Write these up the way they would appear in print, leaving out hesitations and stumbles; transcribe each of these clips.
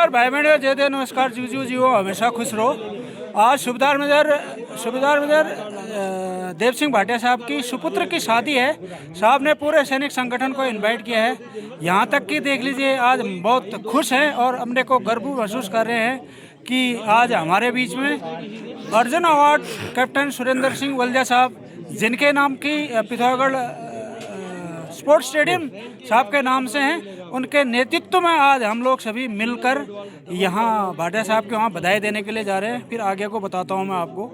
नमस्कार भाई बहनों, जय देव, नमस्कार जीजू जीवो, हमेशा खुश रहो। आज सूबेदार मेजर देव सिंह भाटिया साहब की सुपुत्र की शादी है। साहब ने पूरे सैनिक संगठन को इनवाइट किया है। यहाँ तक कि देख लीजिए, आज हम बहुत खुश हैं और अपने को गर्व महसूस कर रहे हैं कि आज हमारे बीच में अर्जुन अवार्ड कैप्टन सुरेंद्र सिंह वल्दिया साहब, जिनके नाम की पिथौरागढ़ स्पोर्ट्स स्टेडियम साहब के नाम से हैं, उनके नेतृत्व में आज हम लोग सभी मिलकर यहाँ भाटिया साहब के वहाँ बधाई देने के लिए जा रहे हैं। फिर आगे को बताता हूँ मैं आपको।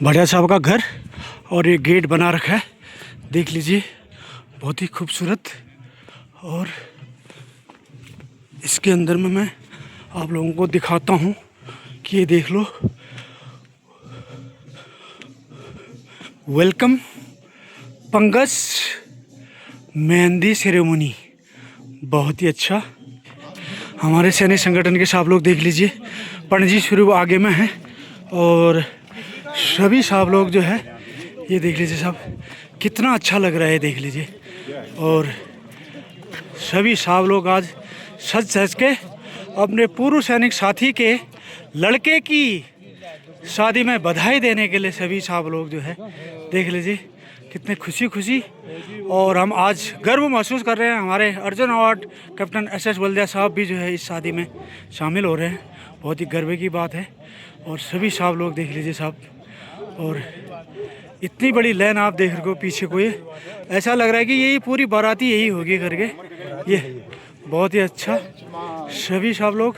भाटिया साहब का घर और ये गेट बना रखा है, देख लीजिए, बहुत ही खूबसूरत। और इसके अंदर में मैं आप लोगों को दिखाता हूँ कि ये देख लो, वेलकम पंगस मेहंदी सेरेमनी, बहुत ही अच्छा। हमारे सैनिक संगठन के साहब लोग देख लीजिए, पंडित जी शुरू आगे में हैं और सभी साहब लोग जो है, ये देख लीजिए साहब, कितना अच्छा लग रहा है, देख लीजिए। और सभी साहब लोग आज सज सज के अपने पूर्व सैनिक साथी के लड़के की शादी में बधाई देने के लिए सभी साहब लोग जो है, देख लीजिए कितने खुशी। और हम आज गर्व महसूस कर रहे हैं, हमारे Arjun award captain S Waldia साहब भी जो है इस शादी में शामिल हो रहे हैं, बहुत ही गर्व की बात है। और सभी साहब लोग देख लीजिए साहब, और इतनी बड़ी लाइन आप देख रहे हो पीछे को, ये ऐसा लग रहा है कि यही पूरी बाराती यही होगी करके, ये बहुत ही अच्छा सभी साहब लोग।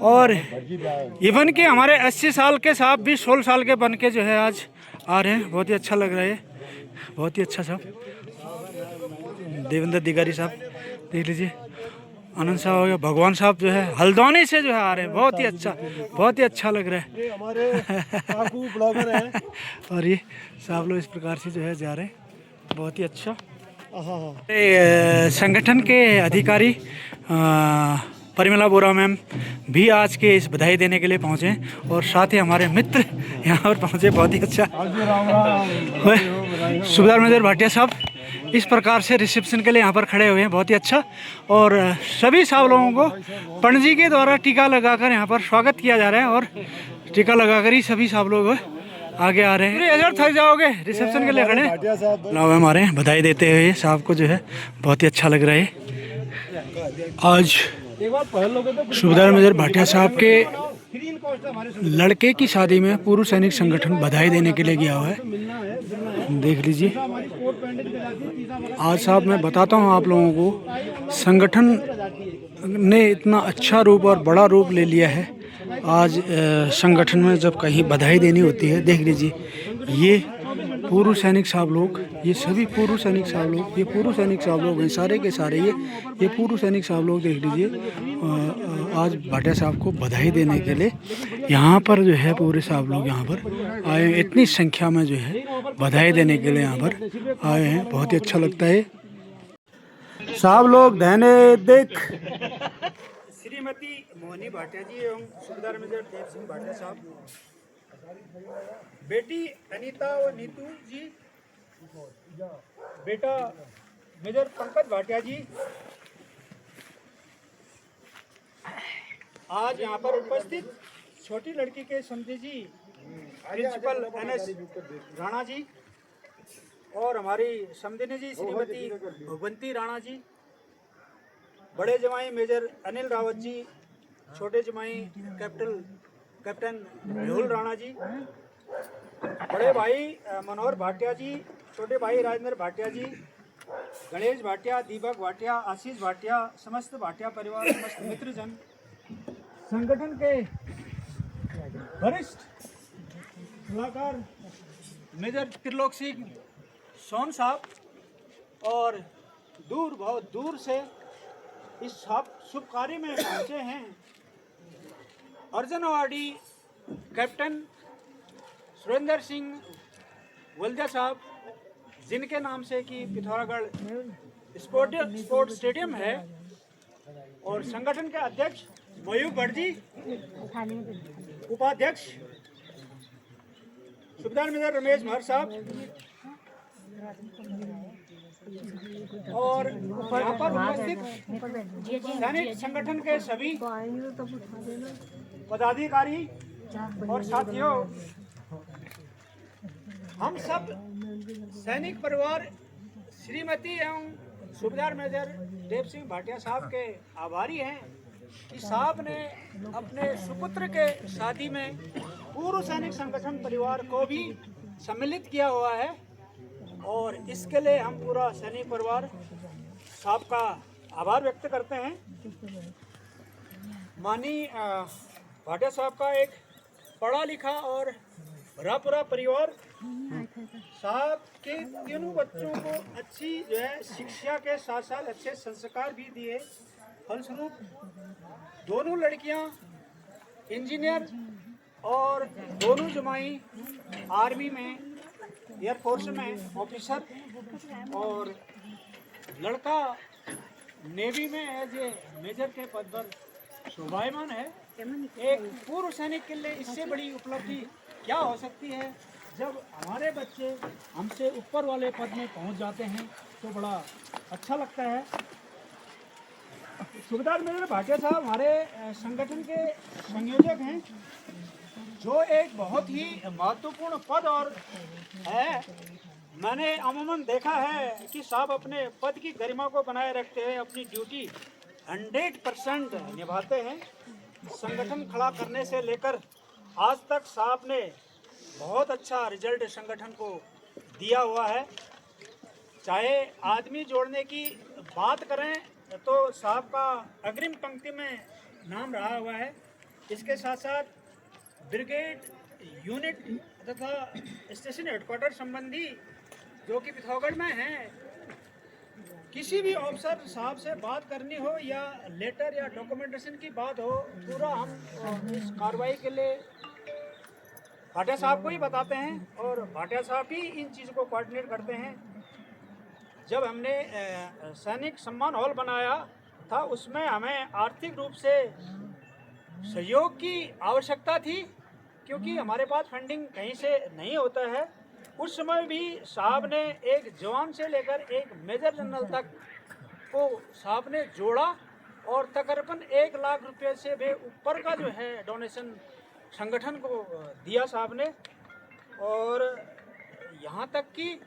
और इवन कि हमारे 80 साल के साहब भी 16 साल के बन के जो है आज आ रहे हैं, बहुत ही अच्छा लग रहा है, बहुत ही अच्छा साहब। देवेंद्र दिगारी साहब देख लीजिए, आनंद साहब हो गया, भगवान साहब जो है हल्द्वानी से जो है आ रहे हैं, बहुत ही अच्छा लग रहा है। हमारे काकू ब्लॉगर हैं। और ये साहब लोग इस प्रकार से जो है जा रहे हैं, बहुत ही अच्छा। हाँ, संगठन के अधिकारी परिमला बोरा मैम भी आज के इस बधाई देने के लिए पहुँचे हैं, और साथ ही हमारे मित्र यहाँ पर पहुँचे, बहुत ही अच्छा। सूबेदार मेजर भाटिया साहब इस प्रकार से रिसेप्शन के लिए यहाँ पर खड़े हुए हैं, बहुत ही अच्छा। और सभी साहब लोगों को पंडित जी के द्वारा टीका लगाकर यहाँ पर स्वागत किया जा रहा है, और टीका लगाकर ही सभी साहब लोग आगे आ रहे हैं। अगर थक जाओगे, रिसेप्शन के लिए खड़े लाओ हमारे बधाई देते हुए साहब को जो है, बहुत ही अच्छा लग रहा है। आज सूबेदार मेजर भाटिया साहब के लड़के की शादी में पूर्व सैनिक संगठन बधाई देने के लिए गया हुआ है, देख लीजिए। आज साहब मैं बताता हूँ आप लोगों को, संगठन ने इतना अच्छा रूप और बड़ा रूप ले लिया है। आज संगठन में जब कहीं बधाई देनी होती है, देख लीजिए, ये पूर्व सैनिक साहब लोग, ये सभी पूर्व सैनिक साहब लोग, ये पूर्व सैनिक साहब लोग हैं, सारे के सारे ये पूर्व सैनिक साहब लोग देख लीजिए, आज भाटिया साहब को बधाई देने के लिए यहाँ पर जो है पूरे साहब लोग यहाँ पर आए हैं, इतनी संख्या में जो है बधाई देने के लिए यहाँ पर आए हैं, बहुत ही अच्छा लगता है। साहब लोग धैने देख श्रीमती मोहनी भाटिया जी एवं सूबेदार मेजर देव सिंह भाटिया साहब, बेटी अनीता और नीतू जी, बेटा मेजर पंकज भाटिया जी आज यहाँ पर उपस्थित, छोटी लड़की के समझी जी, प्रिंसिपल NS राणा जी, और हमारी समधिनी जी श्रीमती भगवंती राणा जी, बड़े जमाई मेजर अनिल रावत जी, छोटे जमाई कैप्टन मेहुल राणा जी, बड़े भाई मनोहर भाटिया जी, छोटे भाई राजेंद्र भाटिया जी, गणेश भाटिया, दीपक भाटिया, आशीष भाटिया, समस्त भाटिया परिवार, समस्त मित्रजन, संगठन के वरिष्ठ सलाहकार मेजर त्रिलोक सिंह सोन साहब, और बहुत दूर से इस शुभ कार्य में पहुंचे हैं अर्जुन अवार्डी कैप्टन सुरेंद्र सिंह वल्दिया साहब, जिनके नाम से कि पिथौरागढ़ स्पोर्ट्स स्टेडियम है, और संगठन के अध्यक्ष मयूर भट्ट जी, उपाध्यक्ष सूबेदार मेजर रमेश महर साहब, और यहाँ पर उपस्थित सैनिक संगठन के सभी पदाधिकारी और साथियों, हम सब सैनिक परिवार श्रीमती एवं सूबेदार मेजर देव सिंह भाटिया साहब के आभारी हैं कि साहब ने अपने सुपुत्र के शादी में पूर्व सैनिक संगठन परिवार को भी सम्मिलित किया हुआ है, और इसके लिए हम पूरा सैनिक परिवार साहब का आभार व्यक्त करते हैं। माननीय भाटिया साहब का एक पढ़ा लिखा और भरा पूरा परिवार साहब के तीनों बच्चों को अच्छी जो है शिक्षा के साथ साथ अच्छे संस्कार भी दिए। फलस्वरूप दोनों लड़कियां इंजीनियर और दोनों जमाई आर्मी में, एयरफोर्स में ऑफिसर, और लड़का नेवी में एज ए मेजर के पद पर शोभायमान है। एक पूर्व सैनिक के लिए इससे बड़ी उपलब्धि क्या हो सकती है। जब हमारे बच्चे हमसे ऊपर वाले पद में पहुंच जाते हैं तो बड़ा अच्छा लगता है। सूबेदार मेजर भाटिया साहब हमारे संगठन के संयोजक हैं, जो एक बहुत ही महत्वपूर्ण पद और है। मैंने अमूमन देखा है कि साहब अपने पद की गरिमा को बनाए रखते हुए अपनी ड्यूटी 100% निभाते हैं। संगठन खड़ा करने से लेकर आज तक साहब ने बहुत अच्छा रिजल्ट संगठन को दिया हुआ है। चाहे आदमी जोड़ने की बात करें तो साहब का अग्रिम पंक्ति में नाम रहा हुआ है। इसके साथ साथ ब्रिगेड, यूनिट तथा स्टेशन हेडक्वार्टर संबंधी जो कि पिथौरागढ़ में हैं, किसी भी ऑफिसर साहब से बात करनी हो या लेटर या डॉक्यूमेंटेशन की बात हो, पूरा हम इस कार्रवाई के लिए भाटिया साहब को ही बताते हैं और भाटिया साहब ही इन चीज़ों को कोऑर्डिनेट करते हैं। जब हमने सैनिक सम्मान हॉल बनाया था, उसमें हमें आर्थिक रूप से सहयोग की आवश्यकता थी, क्योंकि हमारे पास फंडिंग कहीं से नहीं होता है। उस समय भी साहब ने एक जवान से लेकर एक मेजर जनरल तक को साहब ने जोड़ा, और तकरीबन 1 लाख रुपये से भी ऊपर का जो है डोनेशन संगठन को दिया साहब ने। और यहाँ तक कि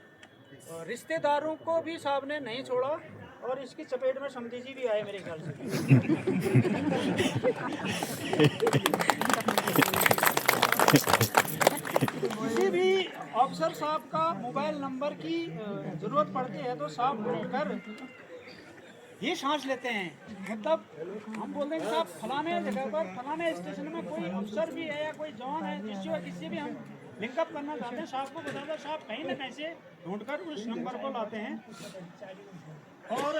रिश्तेदारों को भी साहब ने नहीं छोड़ा, और इसकी चपेट में समधी जी भी आए मेरे ख्याल से। किसी भी ऑफिसर साहब का मोबाइल नंबर की ज़रूरत पड़ती है तो साहब ढूंढकर ये सांस लेते हैं। मतलब हम बोलते हैं कि साहब फलाने जगह पर फलाने स्टेशन में कोई अफसर भी है या कोई जवान है, जिससे भी हम लिंकअप करना चाहते हैं, साहब को बताते हैं, साहब कहीं ना कहीं से ढूंढकर उस नंबर को लाते हैं। और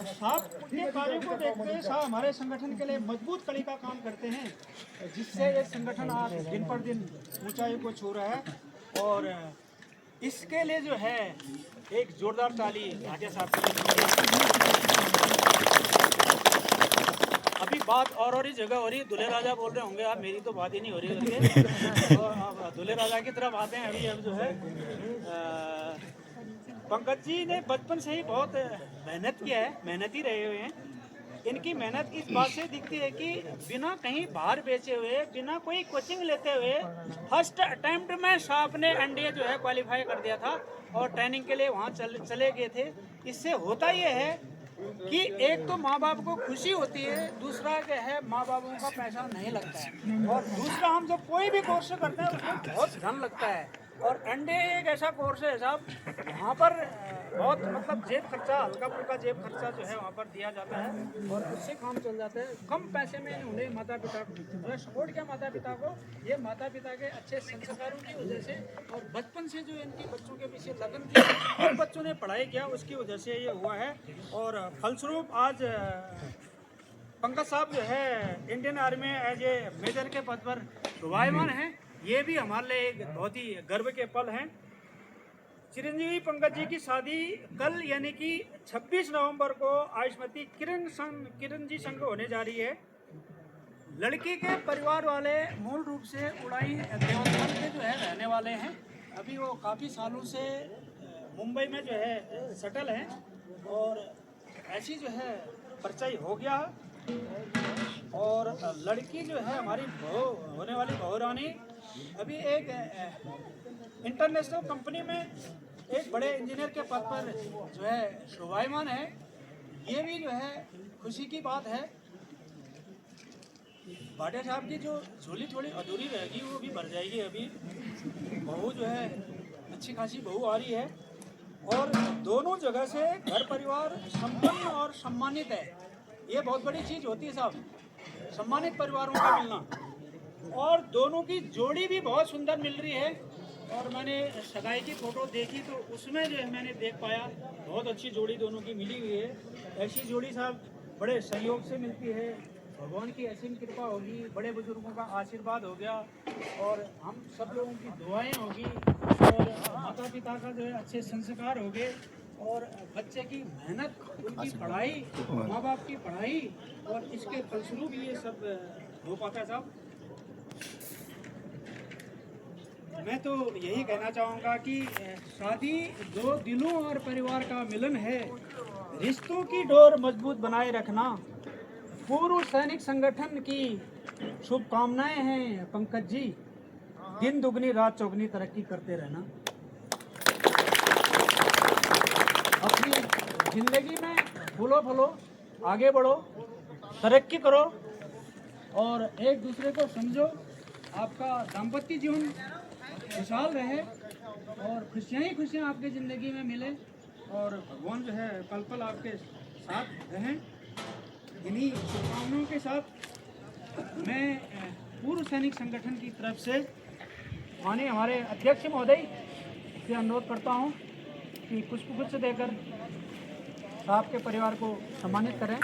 साहब के कार्यों को देखते हुए साहब हमारे संगठन के लिए मजबूत कड़ी का काम करते हैं, जिससे ये संगठन आज दिन पर दिन ऊंचाई को छू रहा है। और इसके लिए जो है एक जोरदार ताली भाटिया साहब के लिए। अभी बात और ही जगह हो रही है, दूल्हे राजा बोल रहे होंगे आप, मेरी तो बात ही नहीं हो रही है। और अब दूल्हे राजा की तरफ आते हैं। अभी अब जो है पंकज जी ने बचपन से ही बहुत मेहनत किया है, मेहनती रहे हुए हैं। इनकी मेहनत इस बात से दिखती है कि बिना कहीं बाहर बेचे हुए, बिना कोई कोचिंग लेते हुए फर्स्ट अटेम्प्ट में साहब ने एनडीए जो है क्वालिफाई कर दिया था और ट्रेनिंग के लिए वहाँ चले गए थे। इससे होता ये है कि एक तो माँ बाप को खुशी होती है, दूसरा क्या है माँ बापों का पैसा नहीं लगता है, और दूसरा हम जब कोई भी कोर्स करते हैं उसमें बहुत धन लगता है। और एनडीए एक ऐसा कोर्स है साहब, वहाँ पर बहुत मतलब जेब खर्चा, हल्का फुल्का जेब खर्चा जो है वहाँ पर दिया जाता है और उससे काम चल जाता है। कम पैसे में उन्हें माता पिता को सपोर्ट किया, माता पिता को, ये माता पिता के अच्छे संस्कारों की वजह से और बचपन से जो इनकी बच्चों के पीछे लगन थी और बच्चों ने पढ़ाई किया, उसकी वजह से ये हुआ है। और फलस्वरूप आज पंकज साहब जो है इंडियन आर्मी में एज ए मेजर के पद पर शोभायमान हैं। ये भी हमारे लिए एक बहुत ही गर्व के पल हैं। चिरंजीवी पंकज जी की शादी कल यानी कि 26 नवंबर को आयुष्मती किरण जी संग होने जा रही है। लड़की के परिवार वाले मूल रूप से उड़ाई देवस्थान के जो है रहने वाले हैं। अभी वो काफ़ी सालों से मुंबई में जो है सेटल हैं और ऐसी जो है परिचय हो गया है। और लड़की जो है हमारी बहू होने वाली बहू रानी अभी एक इंटरनेशनल कंपनी में एक बड़े इंजीनियर के पद पर जो है शोभायमान है। ये भी जो है खुशी की बात है। भाटिया साहब की जो झोली थोड़ी अधूरी रहेगी वो भी भर जाएगी। अभी बहू जो है अच्छी खासी बहू आ रही है और दोनों जगह से घर परिवार संपन्न और सम्मानित है। ये बहुत बड़ी चीज़ होती है साहब, सम्मानित परिवारों का मिलना। और दोनों की जोड़ी भी बहुत सुंदर मिल रही है। और मैंने सगाई की फ़ोटो देखी तो उसमें जो है मैंने देख पाया बहुत अच्छी जोड़ी दोनों की मिली हुई है। ऐसी जोड़ी साहब बड़े सहयोग से मिलती है। भगवान की असीम कृपा होगी, बड़े बुजुर्गों का आशीर्वाद हो गया और हम सब लोगों की दुआएं होगी और माता पिता का जो है अच्छे संस्कार हो गए और बच्चे की मेहनत, उनकी पढ़ाई, माँ बाप की पढ़ाई और इसके फलस्वरूप ये सब हो पाता है साहब। मैं तो यही कहना चाहूँगा कि शादी दो दिलों और परिवार का मिलन है। रिश्तों की डोर मजबूत बनाए रखना। पूर्व सैनिक संगठन की शुभकामनाएं हैं पंकज जी। दिन दुगनी रात चौगनी तरक्की करते रहना। अपनी जिंदगी में फूलो फलो, आगे बढ़ो, तरक्की करो और एक दूसरे को समझो। आपका दाम्पत्य जीवन खुशहाल रहे और खुशियाँ ही खुशियाँ आपकी ज़िंदगी में मिले और भगवान जो है पल पल आपके साथ रहें। इन्हीं शुभकामनाओं के साथ मैं पूर्व सैनिक संगठन की तरफ से माननीय हमारे अध्यक्ष महोदय से अनुरोध करता हूं कि पुष्पगुच्छ देकर साहब के परिवार को सम्मानित करें।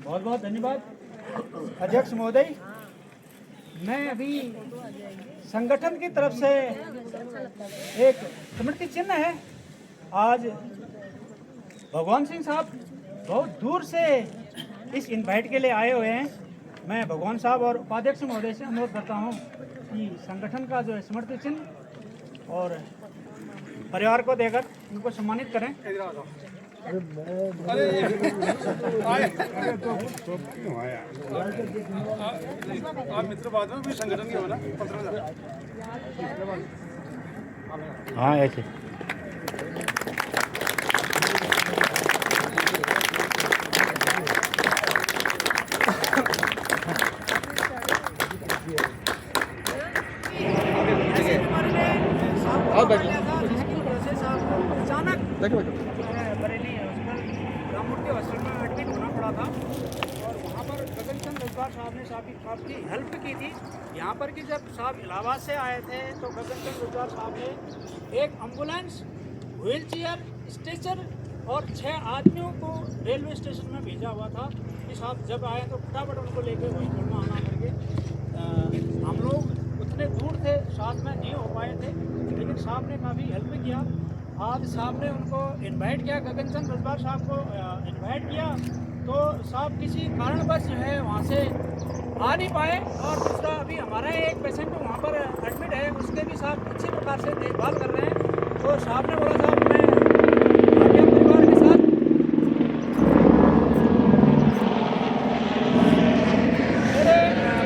बहुत बहुत धन्यवाद अध्यक्ष महोदय। मैं अभी संगठन की तरफ से एक स्मृति चिन्ह है। आज भगवान सिंह साहब बहुत दूर से इस इनवाइट के लिए आए हुए हैं। मैं भगवान साहब और उपाध्यक्ष महोदय से अनुरोध करता हूं कि संगठन का जो है स्मृति चिन्ह और परिवार को देकर उनको सम्मानित करें। आप मित्र बाद में भी संगठन के हो ना 15,000। हाँ ऐसे बरेली हॉस्पिटल राममूर्ति हॉस्पिटल में एडमिट होना पड़ा था और वहाँ पर गगनचंद रजवार साहब ने काफ़ी हेल्प की थी। यहाँ पर कि जब साहब इलाहाबाद से आए थे तो गगनचंद रजवार साहब ने एक एम्बुलेंस, व्हील चेयर, स्ट्रेचर और 6 आदमियों को रेलवे स्टेशन में भेजा हुआ था कि साहब जब आए तो फटाफट उनको लेके हॉस्पिटल में आना करके। हम लोग उतने दूर थे, साथ में नहीं हो पाए थे, लेकिन साहब ने काफ़ी हेल्प किया। आज साहब ने उनको इनवाइट किया, गगनचंद रजवार साहब को इनवाइट किया तो साहब किसी कारणवश जो है वहाँ से आ नहीं पाए। और दूसरा अभी हमारा एक पेशेंट वहाँ पर एडमिट है, उसके भी साहब अच्छी प्रकार से देखभाल कर रहे हैं। तो साहब ने बोला साहब मैं भाटिया परिवार के साथ मेरे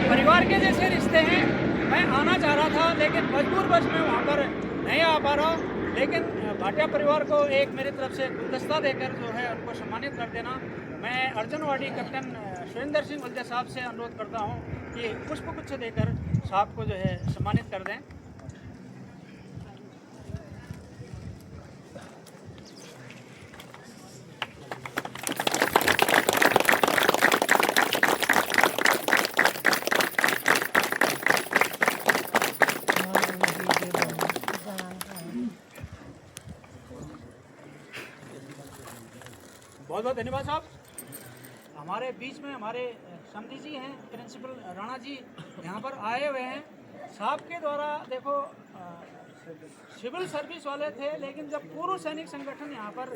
परिवार के जैसे रिश्ते हैं। मैं आना चाह रहा था लेकिन मजबूरवश मैं वहाँ पर नहीं आ पा रहा, लेकिन भाटिया परिवार को एक मेरी तरफ से गुलदस्ता देकर जो है उनको सम्मानित कर देना। मैं अर्जुनवाड़ी कैप्टन सुरेंद्र सिंह वल्दिया साहब से अनुरोध करता हूं कि पुष्पगुच्छ देकर साहब को जो है सम्मानित कर दें। बहुत बहुत धन्यवाद साहब। हमारे बीच में हमारे समधी जी हैं, प्रिंसिपल राणा जी यहाँ पर आए हुए हैं। साहब के द्वारा देखो सिविल सर्विस वाले थे, लेकिन जब पूर्व सैनिक संगठन यहाँ पर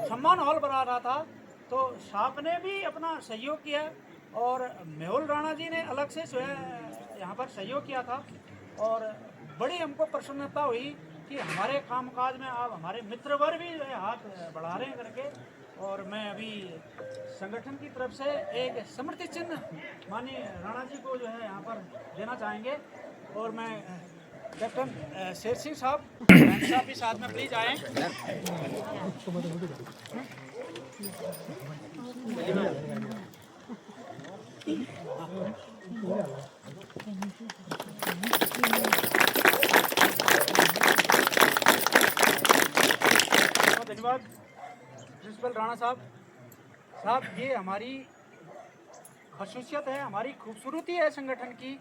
सम्मान हॉल बना रहा था तो साहब ने भी अपना सहयोग किया और मेहुल राणा जी ने अलग से जो है यहाँ पर सहयोग किया था। और बड़ी हमको प्रसन्नता हुई कि हमारे कामकाज में आप हमारे मित्रवर भी जो है हाथ बढ़ा रहे हैं करके। और मैं अभी संगठन की तरफ से एक स्मृति चिन्ह माननीय राणा जी को जो है यहाँ पर देना चाहेंगे। और मैं कैप्टन शेर सिंह साहब भी साथ में प्लीज आए। धन्यवाद प्रिंसिपल राणा साहब, ये हमारी खसूसियत है, हमारी खूबसूरती है संगठन की।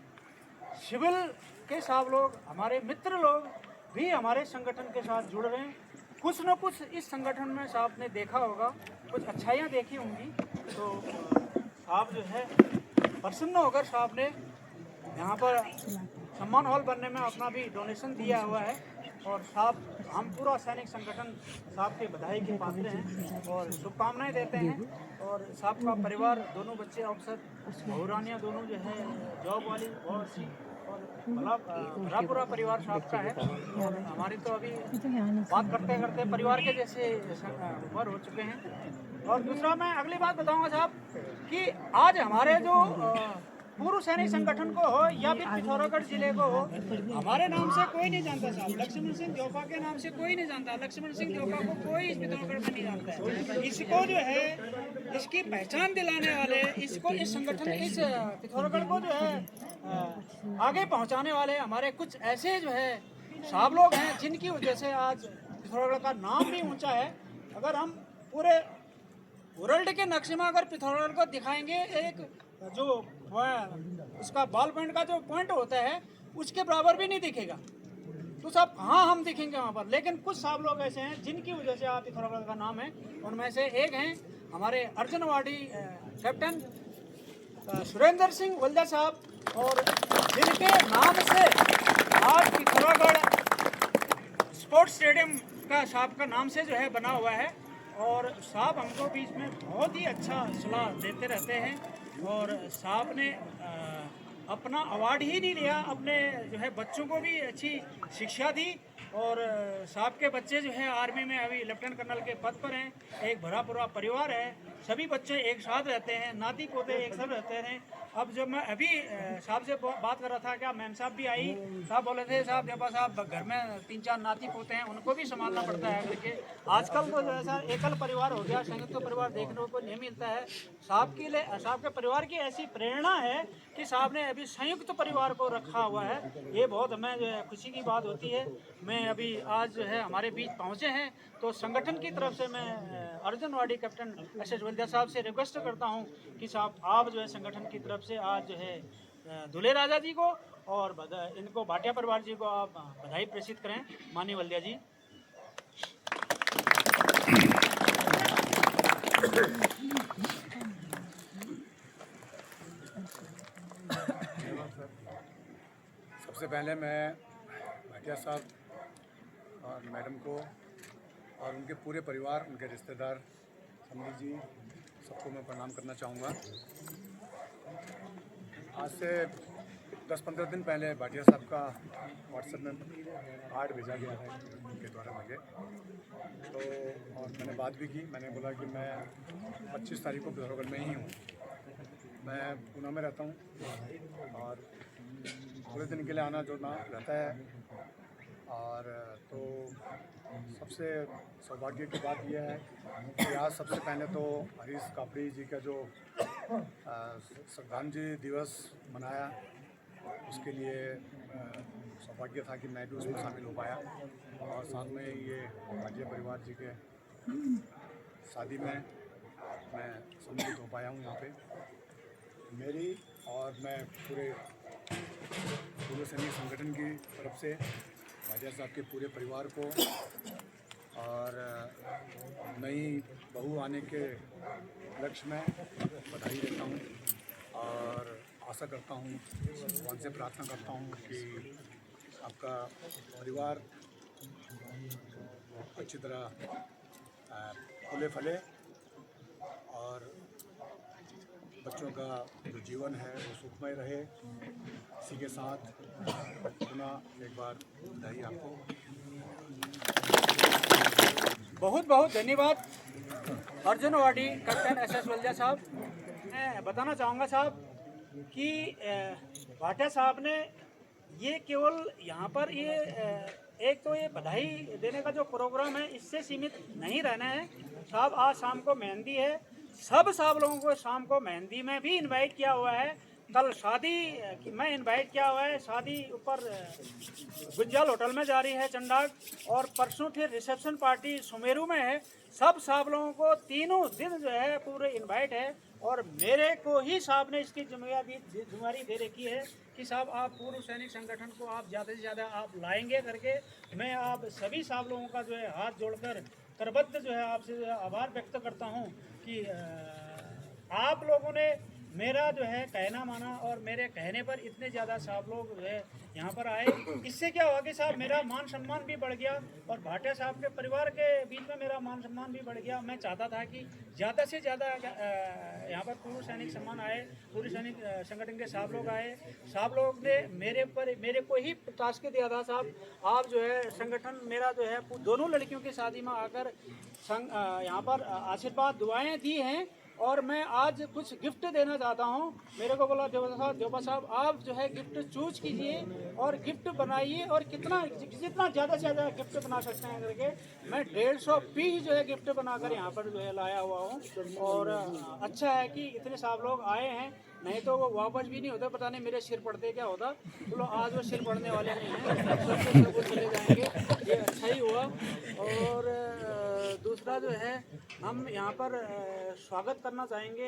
सिविल के साहब लोग, हमारे मित्र लोग भी हमारे संगठन के साथ जुड़ रहे हैं। कुछ न कुछ इस संगठन में साहब ने देखा होगा, कुछ अच्छाइयाँ देखी होंगी, तो साहब जो है प्रसन्न होकर साहब ने यहाँ पर सम्मान हॉल बनने में अपना भी डोनेशन दिया हुआ है। और साहब, हम पूरा सैनिक संगठन साहब के बधाई के पात्र हैं और शुभकामनाएं देते हैं। और साहब का परिवार, दोनों बच्चे अफसर, बहुरानियाँ दोनों जो है जॉब वाली, बहुत अच्छी, और भला पूरा परिवार साहब का है। और हमारी तो अभी बात करते करते परिवार के जैसे उम्र हो चुके हैं। और दूसरा मैं अगली बात बताऊंगा साहब कि आज हमारे जो पूर्व सैनिक संगठन को हो या फिर पिथौरागढ़ जिले को हो, हमारे नाम से कोई नहीं जानता साहब। लक्ष्मण सिंह जोपा के नाम से कोई नहीं जानता। लक्ष्मण सिंह जोपा को कोई इस पिथौरागढ़ में नहीं जानता है। इसको जो है, इसकी पहचान दिलाने वाले, इसको इस संगठन, इस पिथौरागढ़ को जो है आगे पहुंचाने वाले हमारे कुछ ऐसे जो है साहब लोग हैं, जिनकी वजह से आज पिथौरागढ़ का नाम भी ऊंचा है। अगर हम पूरे वर्ल्ड के नक्शे में अगर पिथौरागढ़ को दिखाएंगे, एक जो उसका बॉल पॉइंट का जो पॉइंट होता है उसके बराबर भी नहीं दिखेगा। तो साहब कहाँ हम दिखेंगे वहाँ पर। लेकिन कुछ साहब लोग ऐसे हैं जिनकी वजह से आप पिथौरागढ़ का नाम है। उनमें से एक हैं हमारे अर्जुन अवार्डी कैप्टन सुरेंद्र सिंह वल्दा साहब, और जिनके नाम से आज पिथौरागढ़ स्पोर्ट्स स्टेडियम का साहब का नाम से जो है बना हुआ है। और साहब हमको बीच में बहुत ही अच्छा सलाह देते रहते हैं। और साहब ने अपना अवार्ड ही नहीं लिया, अपने जो है बच्चों को भी अच्छी शिक्षा दी। और साहब के बच्चे जो है आर्मी में अभी लेफ्टिनेंट कर्नल के पद पर हैं। एक भरा पूरा परिवार है, सभी बच्चे एक साथ रहते हैं, नाती पोते एक साथ रहते हैं। अब जब मैं अभी साहब से बात कर रहा था, क्या मैम साहब भी आई, साहब बोले थे साहब जब साहब घर में 3-4 नाती पोते हैं, उनको भी संभालना पड़ता है करके। आजकल तो जैसा एकल परिवार हो गया, संयुक्त परिवार देखने को नहीं मिलता है। साहब के परिवार की ऐसी प्रेरणा है कि साहब ने अभी संयुक्त परिवार को रखा हुआ है। ये बहुत हमें जो है खुशी की बात होती है। मैं अभी आज जो है हमारे बीच पहुँचे हैं, तो संगठन की तरफ से मैं अर्जुन अवार्डी कैप्टन एस.एस. वल्दिया साहब से रिक्वेस्ट करता हूं कि साहब आप जो है संगठन की तरफ से आज जो है दुल्हे राजा जी को और इनको भाटिया परिवार जी को आप बधाई प्रेषित करें। माननीय वल्दिया जी। सबसे पहले मैं भाटिया साहब और मैडम को और उनके पूरे परिवार, उनके रिश्तेदार, समधी जी, सबको मैं प्रणाम करना चाहूँगा। आज से 10-15 दिन पहले भाटिया साहब का व्हाट्सएप में कार्ड भेजा गया है उनके द्वारा मुझे, तो और मैंने बात भी की। मैंने बोला कि मैं 25 तारीख को पिथौरागढ़ में ही हूँ। मैं पूना में रहता हूँ और पूरे दिन के लिए आना जोड़ना रहता है। और तो सबसे सौभाग्य की बात यह है कि आज सबसे पहले तो हरीश कापड़ी जी का जो श्रद्धांजलि दिवस मनाया, उसके लिए सौभाग्य था कि मैं भी उसमें शामिल हो पाया। और साथ में ये भाटिया परिवार जी के शादी में मैं सम्मिलित हो पाया हूँ यहाँ पे। मेरी और मैं पूरे सैनिक संगठन की तरफ से भाटिया साहब के पूरे परिवार को और नई बहू आने के लक्ष्य में बधाई देता हूँ और आशा करता हूँ, भगवान से प्रार्थना करता हूँ कि आपका परिवार अच्छी तरह फूले फले और बच्चों का जो जीवन है वो सुखमय रहे। इसी के साथ पुनः एक बार बधाई आपको। बहुत बहुत धन्यवाद अर्जुन वाडी कैप्टन एस वल्जा साहब। मैं बताना चाहूँगा साहब कि भाटिया साहब ने ये केवल यहाँ पर ये एक तो ये बधाई देने का जो प्रोग्राम है इससे सीमित नहीं रहना है साहब। आज शाम को मेहंदी है, सब साहब लोगों को शाम को मेहंदी में भी इनवाइट किया हुआ है। कल शादी में इनवाइट किया हुआ है, शादी ऊपर गुज्जल होटल में जा रही है चंडाग, और परसों फिर रिसेप्शन पार्टी सुमेरू में है। सब साहब लोगों को तीनों दिन जो है पूरे इनवाइट है, और मेरे को ही साहब ने इसकी जिम्मेदारी दे रखी है कि साहब आप पूर्व सैनिक संगठन को आप ज़्यादा से ज़्यादा आप लाएंगे करके। मैं आप सभी साहब लोगों का जो है हाथ जोड़कर करबद्ध जो है आपसे आभार व्यक्त करता हूँ कि आप लोगों ने मेरा जो है कहना माना और मेरे कहने पर इतने ज़्यादा साहब लोग जो है यहाँ पर आए। इससे क्या हुआ कि साहब मेरा मान सम्मान भी बढ़ गया और भाटिया साहब के परिवार के बीच में मेरा मान सम्मान भी बढ़ गया। मैं चाहता था कि ज़्यादा से ज़्यादा यहाँ पर पूर्व सैनिक सम्मान आए, पूर्व सैनिक संगठन के साहब लोग आए। साहब लोग ने मेरे को ही टास्क दिया था साहब, आप जो है संगठन मेरा जो है दोनों लड़कियों की शादी में आकर यहाँ पर आशीर्वाद दुआएँ दी हैं, और मैं आज कुछ गिफ्ट देना चाहता हूं। मेरे को बोला देवपा साहब आप जो है गिफ्ट चूज कीजिए और गिफ्ट बनाइए, और जितना ज़्यादा से ज़्यादा गिफ्ट बना सकते हैं करके मैं 150 पीस जो है गिफ्ट बनाकर यहाँ पर जो है लाया हुआ हूँ। और अच्छा है कि इतने साहब लोग आए हैं, नहीं तो वो वापस भी नहीं होता, पता नहीं मेरे सिर पड़ते क्या होता। चलो आज वो सिर पड़ने वाले नहीं हैं, सब चले जाएंगे, ये अच्छा ही हुआ। और दूसरा जो है हम यहाँ पर स्वागत करना चाहेंगे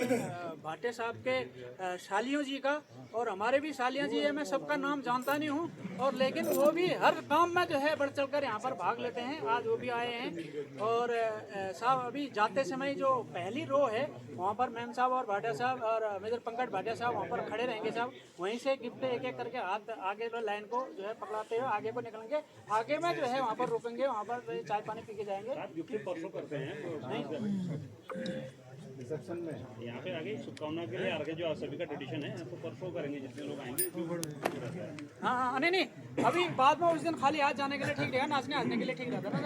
भाटिया साहब के शालियों जी का, और हमारे भी शालियाँ जी है, मैं सबका नाम जानता नहीं हूँ, और लेकिन वो भी हर काम में जो है बढ़ चढ़ कर यहाँ पर भाग लेते हैं। आज वो भी आए हैं। और साहब अभी जाते समय जो पहली रो है वहाँ पर मैम साहब और भाटिया साहब और मेजर पंकज भाटिया साहब वहाँ पर खड़े रहेंगे साहब। वहीं से गिफ्ट एक एक करके हाथ आगे लाइन को जो है पकड़ाते हुए आगे को निकलेंगे, आगे में जो है वहाँ पर रुकेंगे, वहाँ पर चाय पानी पी के जाएंगे। परसों करते हैं रिसेप्शन में यहाँ पे आगे शुभकामना के लिए आगे जो सभी का ट्रेडिशन है तो परसों करेंगे, जितने लोग आएंगे। हाँ नहीं अभी बाद में उस दिन खाली हाथ जाने के लिए ठीक रहेगा, नाचने हाथने के लिए ठीक रहता है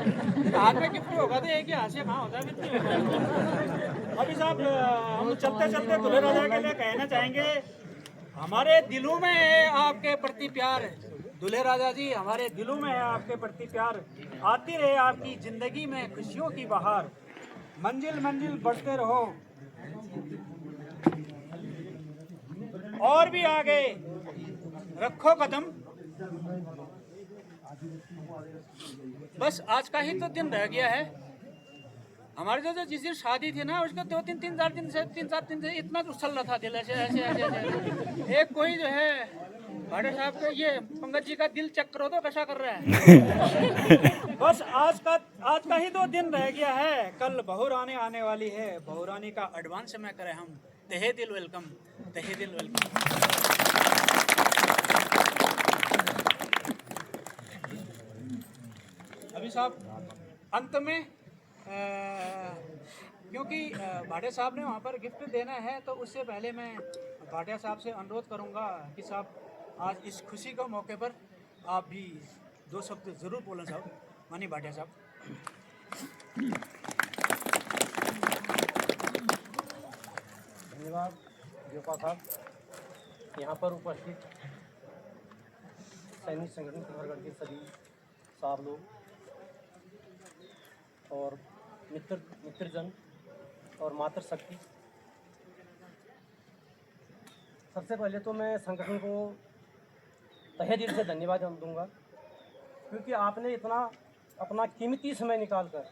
ना। हाथ में गिफ्ट होगा तो एक ही हाथ से कहाँ होता है फिर। अभी साहब हम चलते चलते दूल्हे राजा के लिए कहना चाहेंगे, हमारे दिलों में है आपके प्रति प्यार। दूल्हे राजा जी हमारे दिलों में है आपके प्रति प्यार, आती रहे आपकी जिंदगी में खुशियों की बहार, मंजिल मंजिल बढ़ते रहो और भी आगे रखो कदम। बस आज का ही तो दिन रह गया है। हमारे जो जिस दिन शादी थी ना उसका 3-4 दिन से इतना उछल रहा था दिल, ऐसे एक कोई जो है भाटिया साहब के ये पंकज जी का दिल चेक करो तो कैसा कर रहा है। बस आज का ही 2 दिन रह गया है, कल बहुरानी आने वाली है, बहुरानी का एडवांस में करें हम तहे दिल वेलकम, तहे दिल वेलकम। अभी साहब अंत में क्योंकि भाटिया साहब ने वहाँ पर गिफ्ट देना है, तो उससे पहले मैं भाटिया साहब से अनुरोध करूँगा कि साहब आज इस खुशी के मौके पर आप भी 2 शब्द ज़रूर बोलें साहब। मानी भाटिया साहब। धन्यवाद देवपा साहब। यहाँ पर उपस्थित सैनिक संगठन कुमारगढ़ के सभी साहब लोग और मित्रजन और मातृशक्ति, सबसे पहले तो मैं संगठन को तहे दिल से धन्यवाद दूंगा, क्योंकि आपने इतना अपना कीमती समय निकाल कर,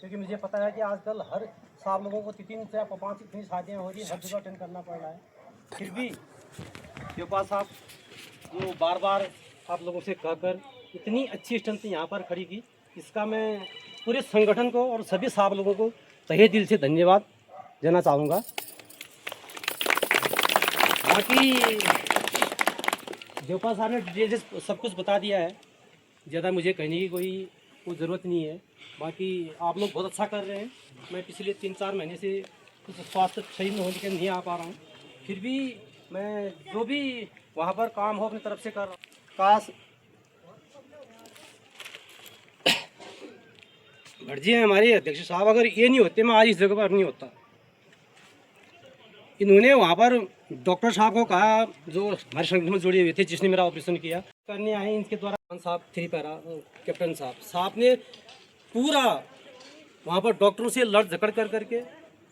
क्योंकि मुझे पता है कि आजकल हर साहब लोगों को 3 से 5 इतनी शादियाँ हो रही है, हर जगह अटेंड करना पड़ रहा है, फिर भी देवपा साहब जो बार बार आप लोगों से कहकर इतनी अच्छी स्ट्रेंथ यहाँ पर खड़ी की, इसका मैं पूरे संगठन को और सभी साहब लोगों को तहे दिल से धन्यवाद देना चाहूँगा। बाकी जयपाल साहब ने डिटेल सब कुछ बता दिया है, ज़्यादा मुझे कहने की कोई ज़रूरत नहीं है। बाकी आप लोग बहुत अच्छा कर रहे हैं। मैं पिछले 3-4 महीने से कुछ स्वास्थ्य सही में होने के नहीं आ पा रहा हूँ, फिर भी मैं जो भी वहाँ पर काम हो अपनी तरफ से कर रहा हूँ। काश भटजी हैं हमारे अध्यक्ष साहब, अगर ये नहीं होते मैं आज इस जगह पर नहीं होता। इन्होंने वहाँ पर डॉक्टर साहब को कहा जो हमारे संगठन में जुड़े हुए थे, जिसने मेरा ऑपरेशन किया करने आए, इनके द्वारा साहब 3 पैरा कैप्टन साहब ने पूरा वहाँ पर डॉक्टरों से लड़ झगड़ कर करके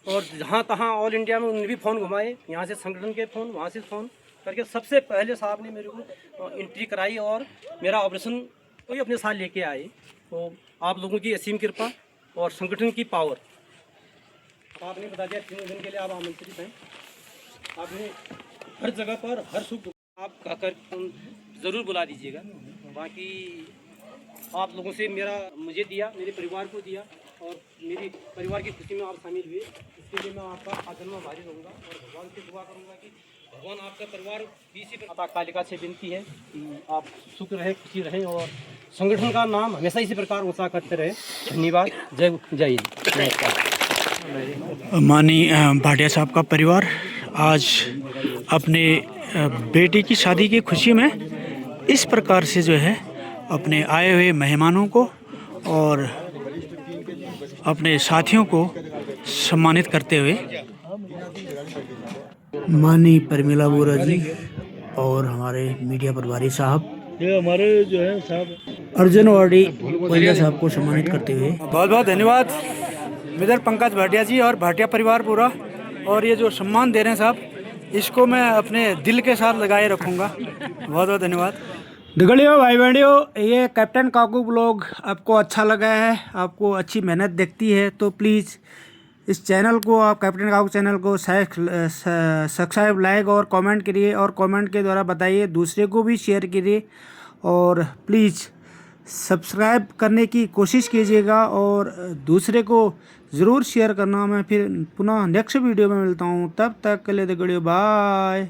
और जहाँ तहाँ ऑल इंडिया में उन्होंने भी फ़ोन घुमाए, यहाँ से संगठन के फ़ोन वहाँ से फ़ोन करके सबसे पहले साहब ने मेरे को एंट्री कराई और मेरा ऑपरेशन को भी अपने साथ लेके आए। तो आप लोगों की असीम कृपा और संगठन की पावर, आपने बता दिया 3 दिन के लिए आप आमंत्रित हैं। आपने हर जगह पर हर सुख आप कहकर ज़रूर बुला दीजिएगा। बाकी आप लोगों से मुझे दिया, मेरे परिवार को दिया और मेरी परिवार की खुशी में आप शामिल हुए, इसके लिए मैं आपका आजन्म आभारी रहूँगा और भगवान से दुआ करूँगा कि भगवान आपका परिवार भी इसी माता कालिका से विनती है कि आप सुख रहें, खुशी रहें और संगठन का नाम हमेशा इसी प्रकार ऊँचा करते रहे। धन्यवाद। जय हिंद। नमस्कार। माननीय भाटिया साहब का परिवार आज अपने बेटी की शादी की खुशी में इस प्रकार से जो है अपने आए हुए मेहमानों को और अपने साथियों को सम्मानित करते हुए माननीय परमिला बोरा जी और हमारे मीडिया प्रभारी साहब, ये हमारे जो है साहब अर्जुन वाडी वलिया साहब को सम्मानित करते हुए बहुत बहुत धन्यवाद मिस्टर पंकज भाटिया जी और भाटिया परिवार पूरा। और ये जो सम्मान दे रहे हैं साहब, इसको मैं अपने दिल के साथ लगाए रखूँगा। बहुत बहुत धन्यवाद। दगड़ियों भाई बहनियों, ये कैप्टन काकू ब्लॉग आपको अच्छा लगा है, आपको अच्छी मेहनत दिखती है तो प्लीज़ इस चैनल को, आप कैप्टन काकू चैनल को सब्सक्राइब, लाइक और कमेंट करिए और कमेंट के द्वारा बताइए, दूसरे को भी शेयर करिए और प्लीज़ सब्सक्राइब करने की कोशिश कीजिएगा और दूसरे को ज़रूर शेयर करना। मैं फिर पुनः नेक्स्ट वीडियो में मिलता हूँ, तब तक के लिए दगड़ियों बाय।